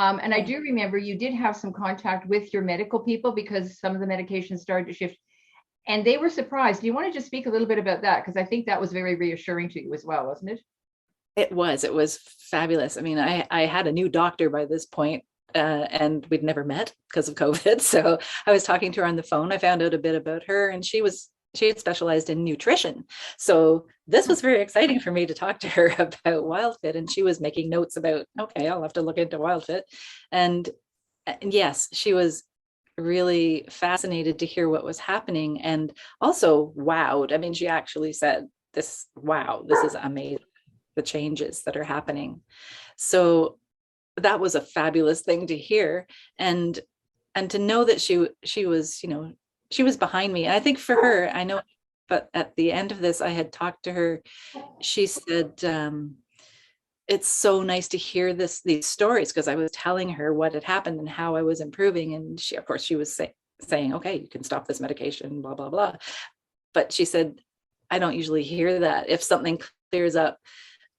And I do remember you did have some contact with your medical people because some of the medications started to shift and they were surprised. Do you want to just speak a little bit about that? Because I think that was very reassuring to you as well, wasn't it? It was fabulous. I mean, I had a new doctor by this point, and we'd never met because of COVID. So I was talking to her on the phone. I found out a bit about her, and she had specialized in nutrition. So this was very exciting for me to talk to her about WildFit, and she was making notes about, okay, I'll have to look into WildFit. And yes, she was really fascinated to hear what was happening and also wowed. I mean, she actually said, this, wow, this is amazing, the changes that are happening. So that was a fabulous thing to hear. And to know that she was, she was behind me. And I think for her, I know, but at the end of this, I had talked to her. She said, it's so nice to hear these stories, because I was telling her what had happened and how I was improving. And she, of course, she was saying, okay, you can stop this medication, blah, blah, blah. But she said, I don't usually hear that. If something clears up,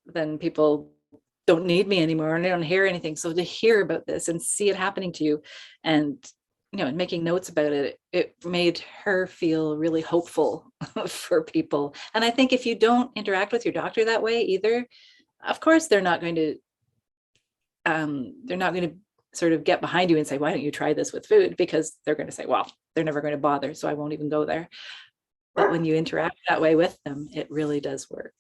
then people don't need me anymore and I don't hear anything. So to hear about this and see it happening to you, and making notes about it, it made her feel really hopeful for people. And I think if you don't interact with your doctor that way either, of course they're not going to sort of get behind you and say, why don't you try this with food? Because they're going to say, well, they're never going to bother, so I won't even go there. But when you interact that way with them, it really does work.